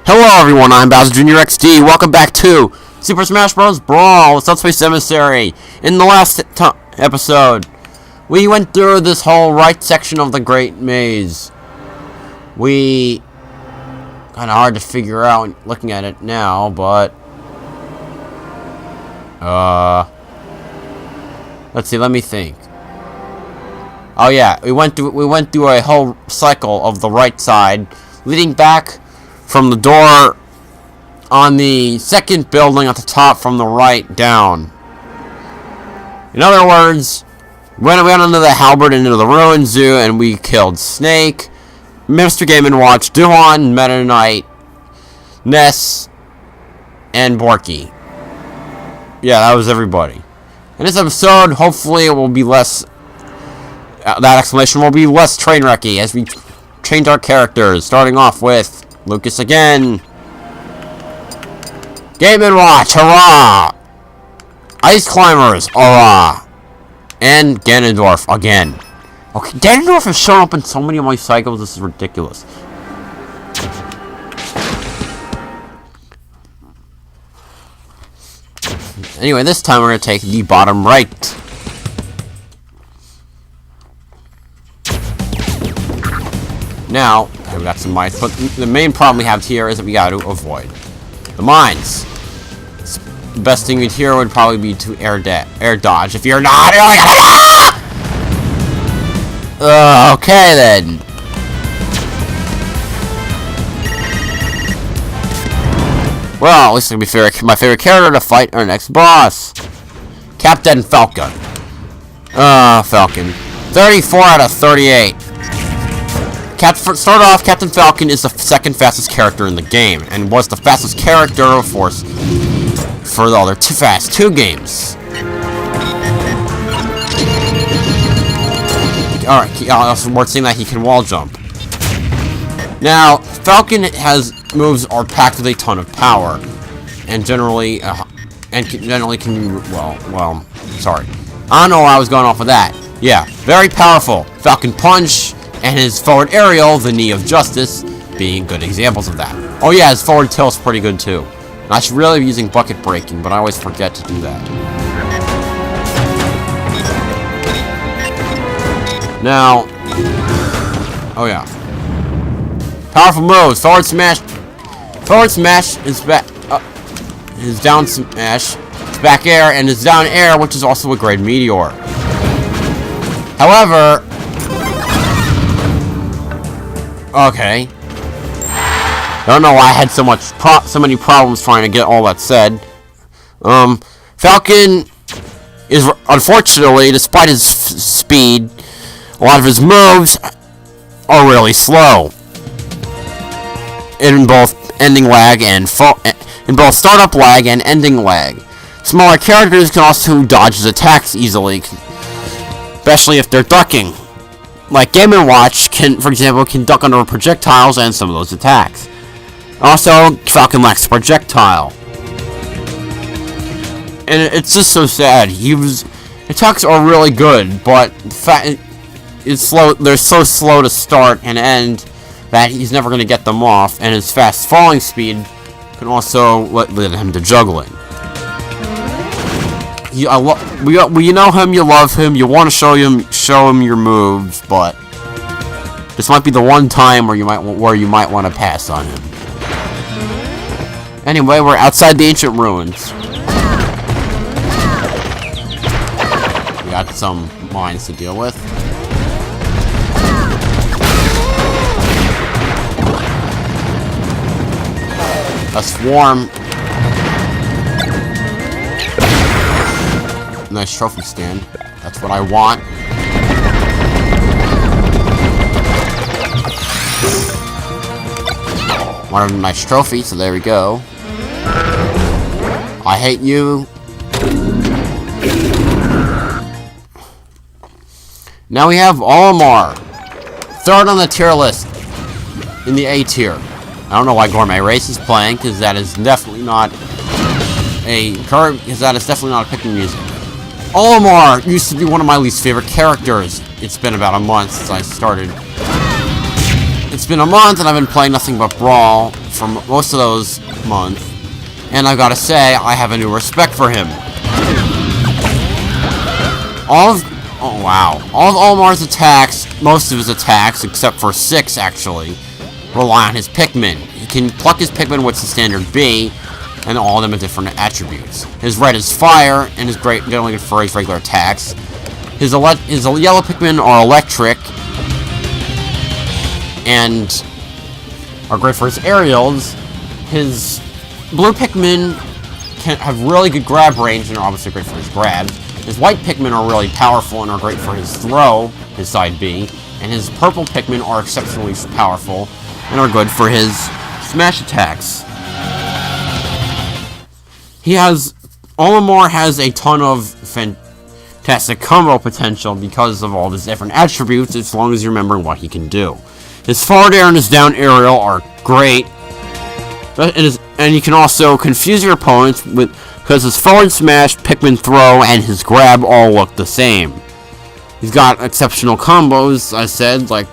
Hello everyone, I'm BowserJrXD. Welcome back to Super Smash Bros. Brawl, Subspace Emissary. In the last episode, we went through this whole right section of the Great Maze. Kinda hard to figure out looking at it now, but... let's see, let me think. Oh yeah, we went through a whole cycle of the right side, leading back from the door on the second building at the top from the right down. In other words, we went into the Halberd, into the Ruin Zoo, and we killed Snake, Mr. Game & Watch, Duhan, Meta Knight, Ness, and Borky. Yeah, that was everybody. In this episode, hopefully it will be less... that exclamation will be less train wrecky as we change our characters, starting off with Lucas again. Game & Watch, hurrah! Ice Climbers, hurrah! And Ganondorf again. Okay, Ganondorf has shown up in so many of my cycles, this is ridiculous. Anyway, this time we're going to take the bottom right. Now, we got some mines, but the main problem we have here is that we got to avoid the mines. The best thing here would probably be to air dodge. If you're not, okay then. Well, at least it'll be my favorite character to fight our next boss, Captain Falcon. Falcon, 34 out of 38. Start off, Captain Falcon is the second fastest character in the game, and was the fastest character, of course, for the other two games. Alright, also worth saying that he can wall jump. Now, Falcon moves are packed with a ton of power, and generally can, well, sorry. I don't know why I was going off with that. Yeah, very powerful. Falcon Punch, and his forward aerial, the Knee of Justice, being good examples of that. Oh yeah, his forward tilt's pretty good too. And I should really be using bucket breaking, but I always forget to do that. Now, oh yeah, powerful moves. Forward smash is back. His down smash is back air, and his down air, which is also a great meteor. However, okay. I don't know why I had so many problems trying to get all that said. Falcon is, unfortunately, despite his speed, a lot of his moves are really slow. In both ending lag and in both startup lag and ending lag. Smaller characters can also dodge his attacks easily, especially if they're ducking. Like Game & Watch for example, can duck under projectiles and some of those attacks. Also, Falcon lacks projectile. And it's just so sad. Attacks are really good, but it's slow. They're so slow to start and end that he's never going to get them off, and his fast falling speed can also lead him to juggling. You know him, you love him, you want to show him your moves, but this might be the one time where you might want to pass on him. Anyway, we're outside the ancient ruins. We got some mines to deal with. A swarm. Nice trophy stand. That's what I want. Want a nice trophy, so there we go. I hate you. Now we have Olimar, third on the tier list in the A tier. I don't know why Gourmet Race is playing, because that is definitely not a picking music. Olimar used to be one of my least favorite characters. It's been about a month since I started. It's been a month and I've been playing nothing but Brawl for most of those months. And I've got to say, I have a new respect for him. All of Olimar's attacks, most of his attacks, except for 6 actually, rely on his Pikmin. He can pluck his Pikmin with the standard B, and all of them have different attributes. His red is fire, and his great generally good for his regular attacks. His yellow Pikmin are electric, and are great for his aerials. His blue Pikmin can have really good grab range, and are obviously great for his grabs. His white Pikmin are really powerful and are great for his throw, his side B, and his purple Pikmin are exceptionally powerful and are good for his smash attacks. Olimar has a ton of fantastic combo potential because of all his different attributes, as long as you remember what he can do. His forward air and his down aerial are great, and you can also confuse your opponents because his forward smash, Pikmin throw, and his grab all look the same. He's got exceptional combos, I said, like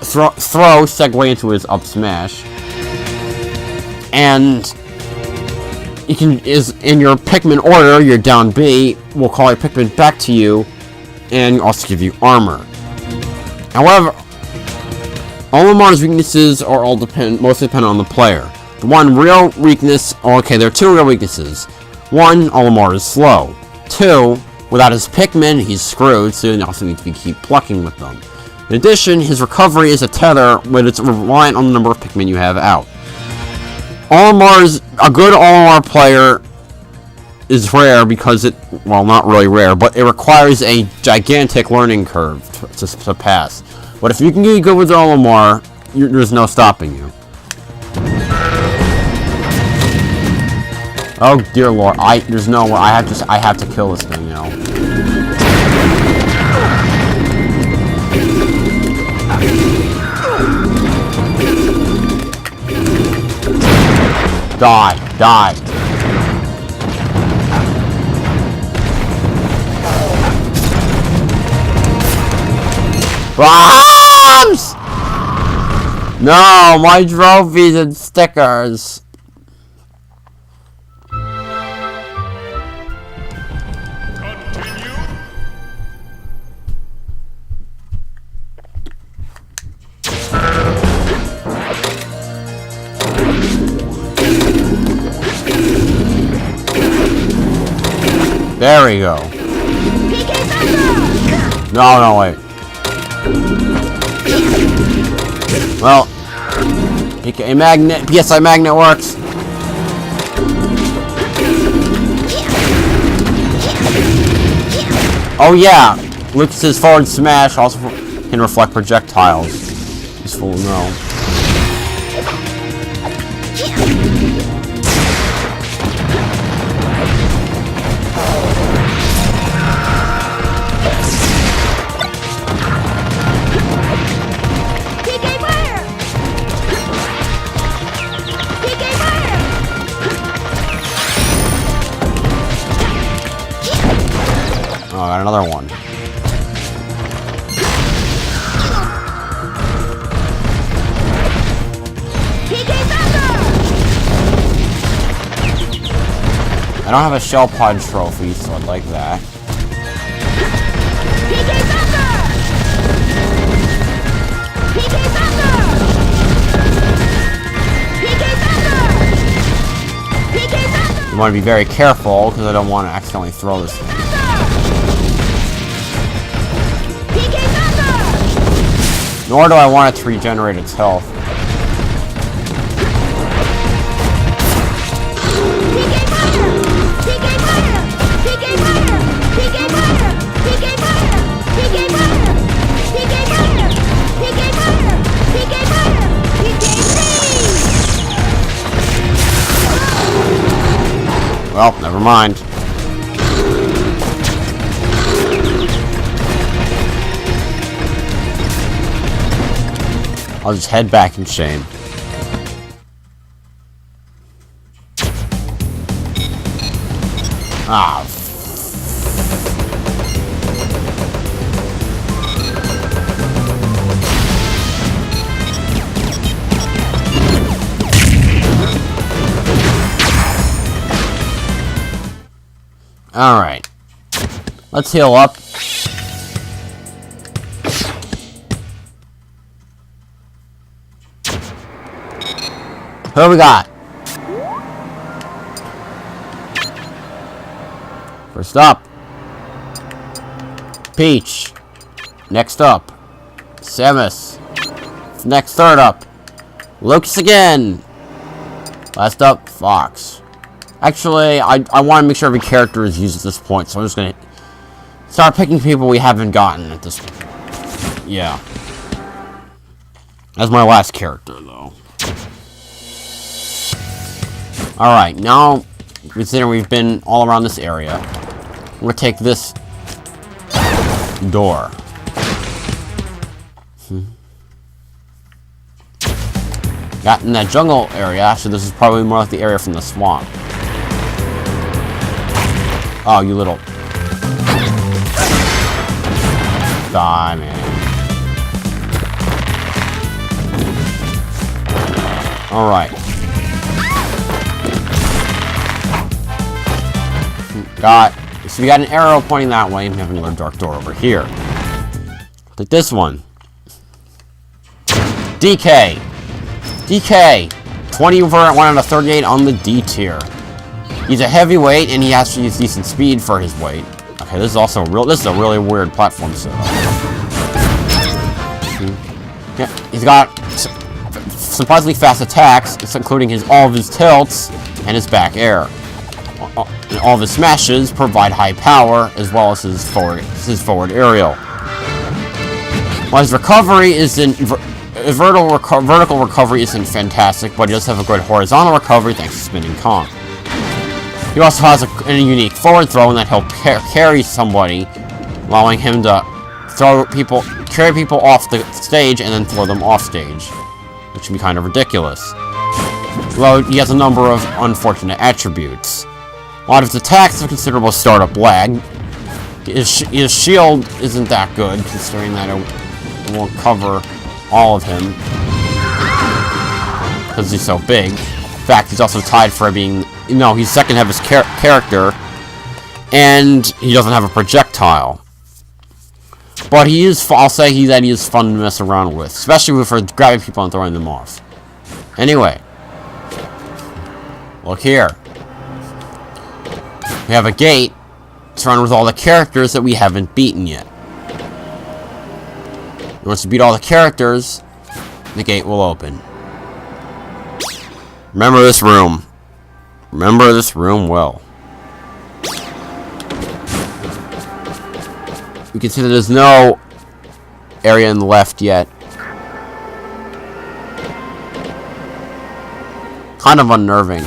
throw, segue into his up smash, and you can in your Pikmin order, your down B will call your Pikmin back to you, and also give you armor. However, Olimar's weaknesses are mostly depend on the player. The one real weakness, there are 2 real weaknesses. 1, Olimar is slow. 2, without his Pikmin, he's screwed, so you also need to keep plucking with them. In addition, his recovery is a tether, but it's reliant on the number of Pikmin you have out. A good Olimar player is rare because not really rare, but it requires a gigantic learning curve to pass. But if you can get good with Olimar, there's no stopping you. Oh dear lord, there's no way, I have to kill this thing now. Die. Bombs! No, my trophies and stickers. There we go. No, wait. Well, PK magnet, PSI magnet works. Oh yeah, Lucas's forward smash also can reflect projectiles. Useful to know. Oh, I got another one. I don't have a shell pod trophy, so I'd like that. You want to be very careful because I don't want to accidentally throw this thing. Nor do I want it to regenerate its health. Well, never mind. I'll just head back in shame. Ah. Alright. Let's heal up. Who we got? First up. Peach. Next up. Samus. Next, third up. Lucas again. Last up, Fox. Actually, I want to make sure every character is used at this point, so I'm just gonna start picking people we haven't gotten at this point. Yeah. That's my last character, though. Alright, now, considering we've been all around this area, we're gonna take this door. Got in that jungle area. Actually, this is probably more like the area from the swamp. Oh, you little... Die, man. Alright. So we got an arrow pointing that way, and we have another dark door over here. Like this one. DK! DK! 20 over 1 out of 38 on the D tier. He's a heavyweight, and he actually has decent speed for his weight. Okay, this is also this is a really weird platform setup. Yeah, he's got surprisingly fast attacks, including all of his tilts and his back air. And all of his smashes provide high power, as well as his forward aerial. While his recovery isn't vertical recovery isn't fantastic, but he does have a good horizontal recovery thanks to spinning Kong. He also has a unique forward throw that helps carry somebody, allowing him to carry people off the stage and then throw them off stage, which can be kind of ridiculous. Though he has a number of unfortunate attributes. A lot of his attacks have considerable startup lag. His shield isn't that good, considering that it won't cover all of him, because he's so big. In fact, he's also tied for being... No, he's second heaviest character, and he doesn't have a projectile. But he is... I'll say that he is fun to mess around with, especially for grabbing people and throwing them off. Anyway. Look here. We have a gate surrounded with all the characters that we haven't beaten yet. Once you beat all the characters, the gate will open. Remember this room. Remember this room well. You can see that there's no area in the left yet. Kind of unnerving.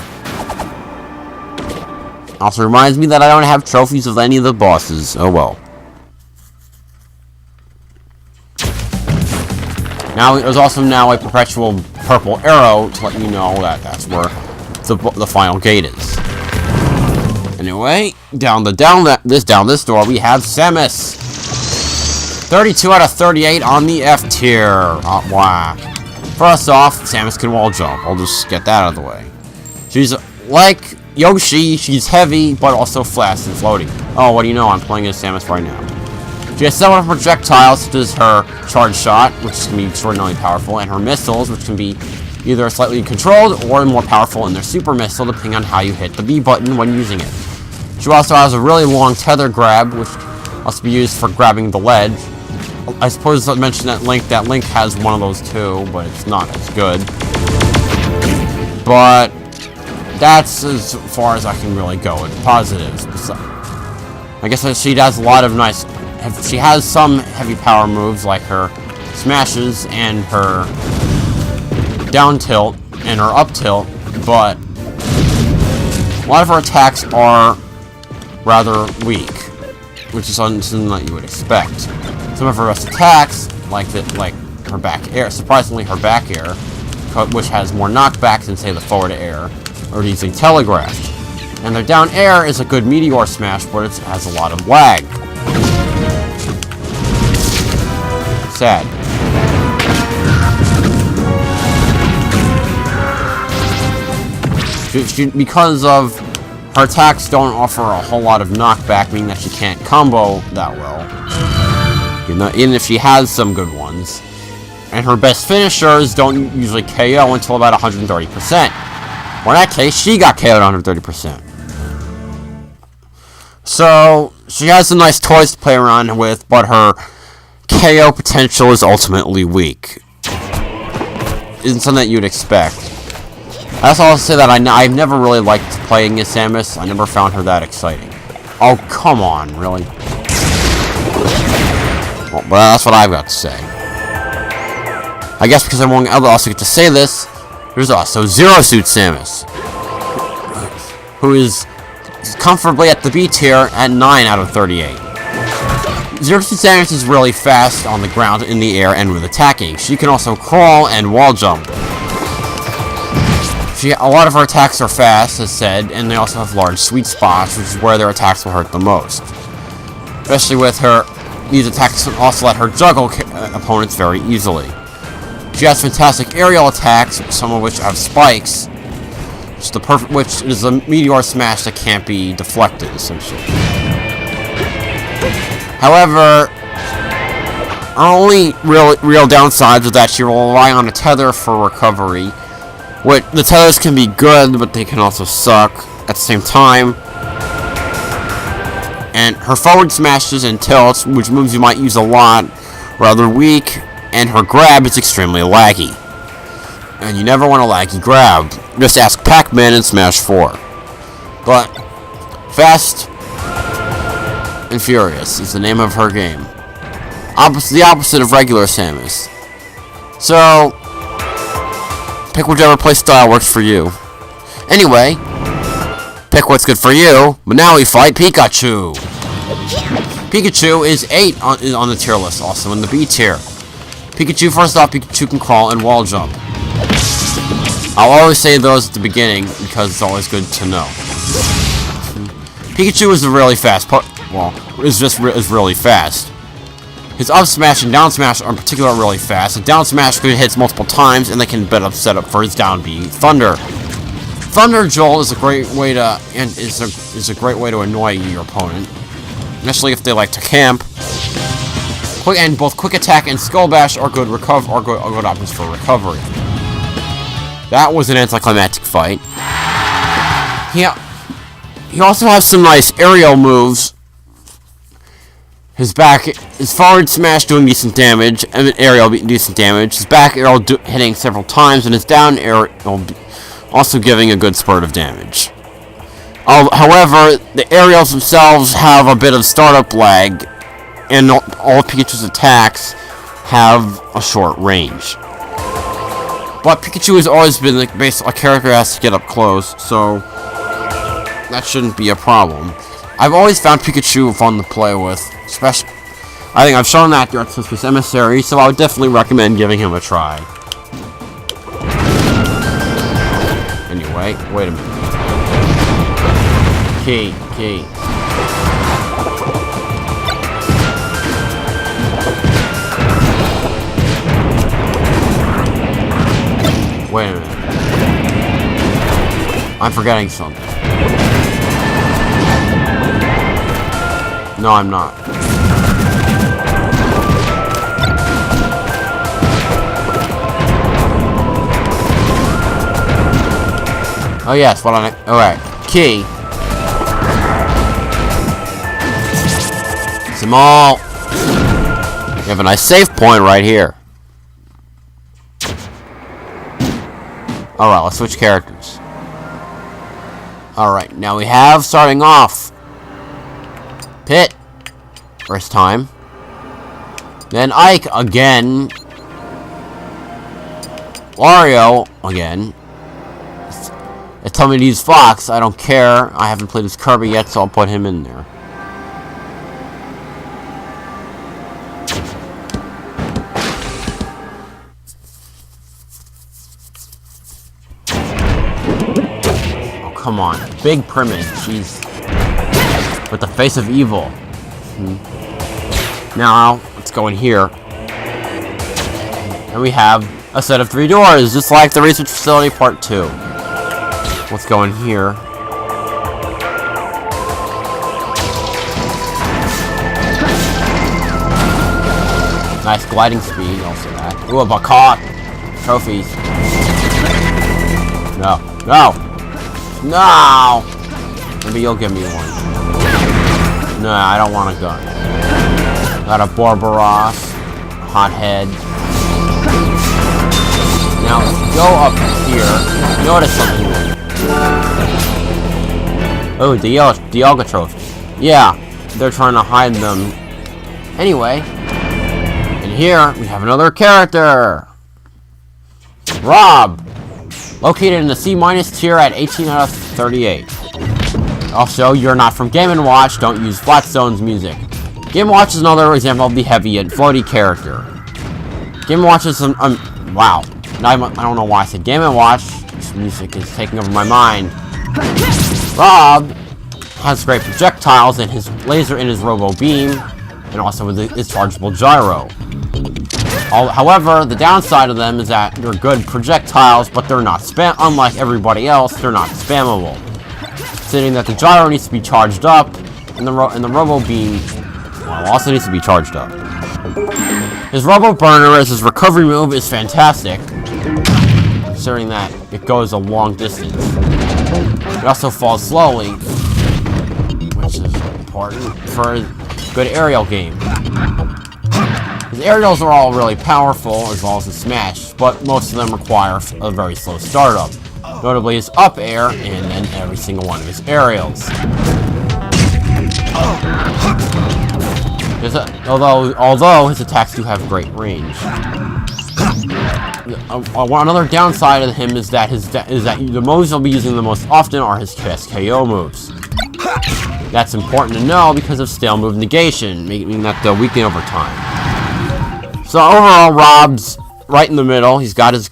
Also reminds me that I don't have trophies of any of the bosses. Oh well. Now, there's also now a perpetual purple arrow to let you know that that's where the final gate is. Anyway, down this door we have Samus. 32 out of 38 on the F tier. Oh, wow. First off, Samus can wall jump. I'll just get that out of the way. She's like Yoshi. She's heavy, but also fast and floaty. Oh, what do you know? I'm playing as Samus right now. She has several projectiles, such as her charge shot, which can be extraordinarily powerful, and her missiles, which can be either slightly controlled or more powerful in their super missile, depending on how you hit the B button when using it. She also has a really long tether grab, which must be used for grabbing the ledge. I suppose I mentioned that Link has one of those too, but it's not as good. But that's as far as I can really go with positives. I guess she does a lot of nice... She has some heavy power moves, like her smashes and her down tilt and her up tilt, but a lot of her attacks are rather weak, which is something that you would expect. Some of her best attacks, like her back air, surprisingly her back air, which has more knockback than say the forward air, or using telegraph. And their down air is a good meteor smash, but it has a lot of lag. Sad. Because of Her attacks don't offer a whole lot of knockback, meaning that she can't combo that well. Even if she has some good ones. And her best finishers don't usually KO until about 130%. Well, in that case, she got KO'd 130%. So, she has some nice toys to play around with, but her KO potential is ultimately weak. Isn't something that you'd expect. I also want to say that I've never really liked playing as Samus. I never found her that exciting. Oh, come on, really? Well, but that's what I've got to say. I guess because I also get to say this, there's also Zero Suit Samus, who is comfortably at the B tier at 9 out of 38. Zero Suit Samus is really fast on the ground, in the air, and with attacking. She can also crawl and wall jump. A lot of her attacks are fast, as said, and they also have large sweet spots, which is where their attacks will hurt the most. Especially with her, these attacks also let her juggle opponents very easily. She has fantastic aerial attacks, some of which have spikes, which is a meteor smash that can't be deflected, essentially. However, her only real downsides is that she will rely on a tether for recovery. The tethers can be good, but they can also suck at the same time. And her forward smashes and tilts, which moves you might use a lot, are rather weak, and her grab is extremely laggy. And you never want a laggy grab. Just ask Pac-Man in Smash 4. But Fast and Furious is the name of her game. The opposite of regular Samus. So, pick whichever play style works for you. Anyway, pick what's good for you, but now we fight Pikachu. Pikachu is 8 on the tier list, also in the B tier. Pikachu, first off, Pikachu can crawl and wall jump. I'll always say those at the beginning, because it's always good to know. Pikachu is a really fast is really fast. His up smash and down smash are in particular really fast. A down smash hits multiple times, and they can set up for his down B, Thunder. Thunder Jolt is a great way to is a great way to annoy your opponent, especially if they like to camp. Both quick attack and skull bash are good good options for recovery. That was an anticlimactic fight. He also has some nice aerial moves. His forward smash doing decent damage, and aerial decent damage. His back aerial hitting several times, and his down aerial also giving a good spurt of damage. However, the aerials themselves have a bit of startup lag, and all of Pikachu's attacks have a short range. But Pikachu has always been a character that has to get up close, so that shouldn't be a problem. I've always found Pikachu fun to play with, especially. I think I've shown that throughout Space Emissary, so I would definitely recommend giving him a try. Anyway, wait a minute. Key. Wait a minute. I'm forgetting something. No, I'm not. Oh yes, alright. Key. Small. You have a nice save point right here. Alright, let's switch characters. Alright, now we have, starting off, Pit. First time. Then Ike again. Wario again. They tell me to use Fox. I don't care. I haven't played as Kirby yet, so I'll put him in there. Oh, come on. Big Primage. Jeez. With the face of evil. Now, let's go in here. And we have a set of 3 doors, just like the Research Facility Part 2. Let's go in here. Nice gliding speed, also that. Ooh, a Baccarat! Trophies. No. No! No! Maybe you'll give me one. No, I don't want a gun. Got a Barbaros. Hothead. Now, let's go up here. Notice something. Oh, the Dialga trophy. Yeah, they're trying to hide them. Anyway, and here we have another character. Rob. Located in the C- tier at 18 out of 38. Also, you're not from Game & Watch, don't use Flatstone's music. Game & Watch is another example of the heavy and floaty character. Game & Watch is some, wow. I don't know why I said Game & Watch. This music is taking over my mind. Rob has great projectiles and his laser in his Robo Beam, and also with his chargeable gyro. However, the downside of them is that they're good projectiles, but they're not unlike everybody else, they're not spammable. Considering that the gyro needs to be charged up, and the Robo Beam also needs to be charged up. His Robo Burner as his recovery move is fantastic, considering that it goes a long distance. It also falls slowly, which is important for a good aerial game. His aerials are all really powerful, as well as his smash, but most of them require a very slow startup. Notably his up air, and then every single one of his aerials. Although his attacks do have great range. Another downside of him is that the moves he'll be using the most often are his KO moves. That's important to know because of stale move negation, making that they'll weaken over time. So overall, Rob's right in the middle. He's got his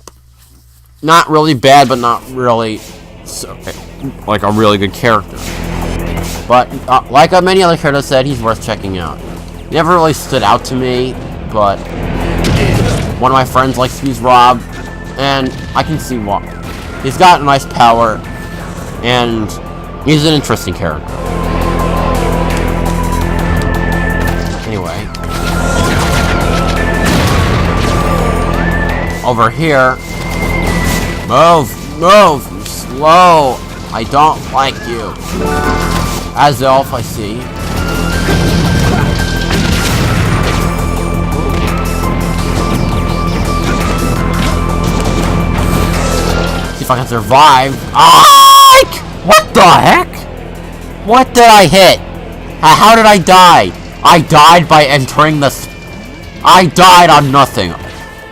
not really bad, but not really like a really good character. But like many other characters said, he's worth checking out. He never really stood out to me, but one of my friends likes to use Rob, and I can see why. He's got nice power, and he's an interesting character. Anyway. Over here. Move! Slow! I don't like you. As Elf, I see. See if I can survive. What the heck? What did I hit? How did I die? I died by entering the... I died on nothing.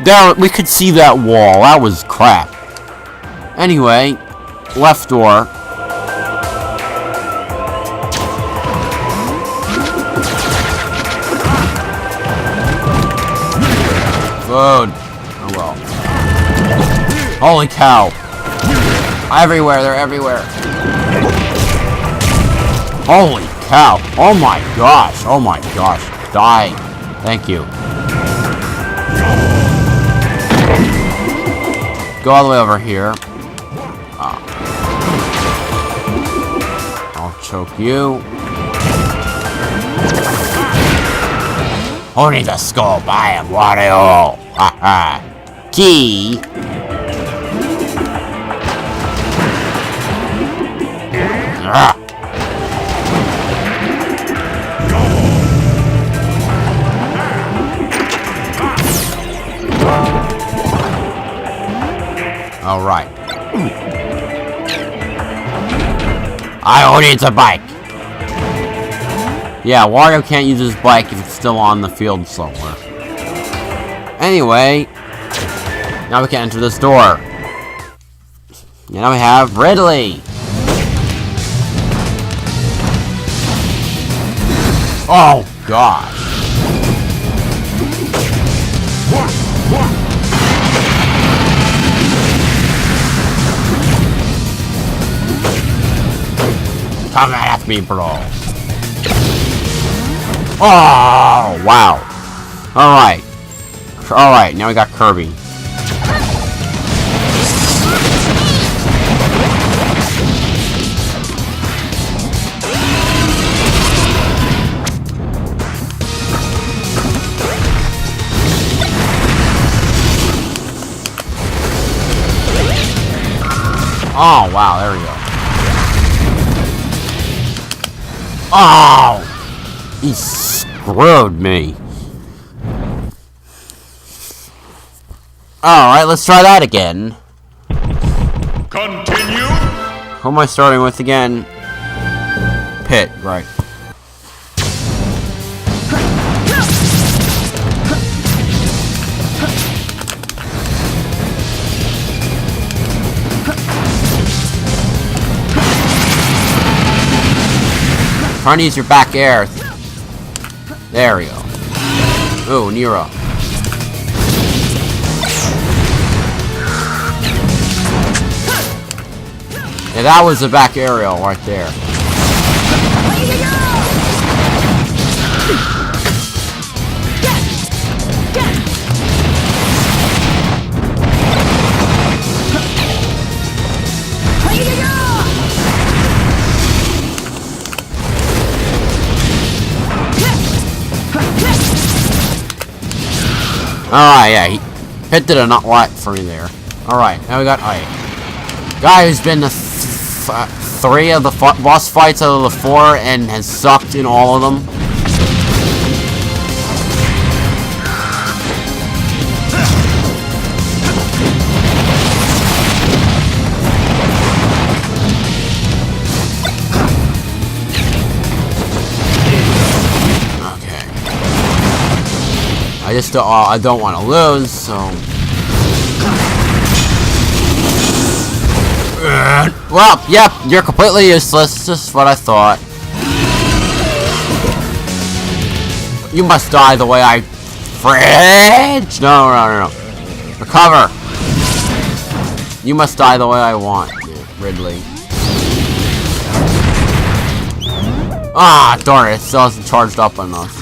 There, we could see that wall. That was crap. Anyway, left door. Food. Oh well. Holy cow. Everywhere, they're everywhere. Holy cow. Oh my gosh. Oh my gosh. Die. Thank you. Go all the way over here. I'll choke you. Who needs a scope? I am Wario. Haha. Key. Alright. I needs a bike. Yeah, Wario can't use his bike if it's still on the field somewhere. Anyway, now we can enter this door. Now we have Ridley. Oh gosh. Come at me, bro. Oh, wow. Alright. Alright, now we got Kirby. Oh, wow, there we go. Oh! He screwed me. Alright, let's try that again. Continue. Who am I starting with again? Pit, right. Trying to use your back air. There we go. Ooh, Nero. Yeah, that was the back aerial right there. Alright, yeah, he Pit did a not lot for me there. Alright, now we got Ike. Guy who's been the 3 of the boss fights out of the 4 and has sucked in all of them. I don't want to lose, so. Well, yep, you're completely useless. Just what I thought. You must die the way I. Fridge! No. Recover. You must die the way I want, Ridley. Ah, darn it! It still hasn't charged up enough.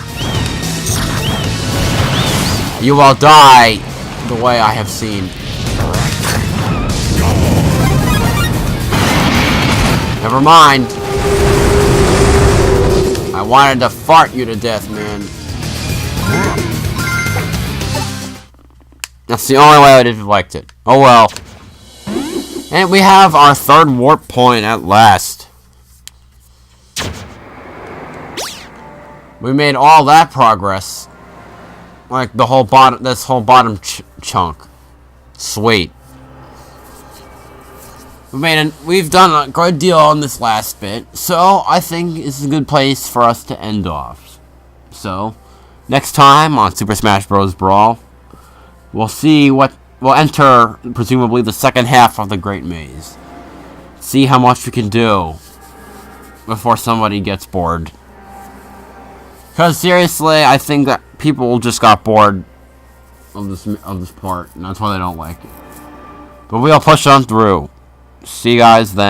You will die the way I have seen. Never mind. I wanted to fart you to death, man. That's the only way I would have liked it. Oh well. And we have our 3rd warp point at last. We made all that progress. Like the whole bottom, this whole bottom chunk. Sweet. We've done a good deal on this last bit, so I think it's a good place for us to end off. So, next time on Super Smash Bros. Brawl, we'll see what we'll enter, presumably the 2nd half of the Great Maze. See how much we can do before somebody gets bored. Because seriously, I think that people just got bored of this part, and that's why they don't like it. But we'll push on through. See you guys then.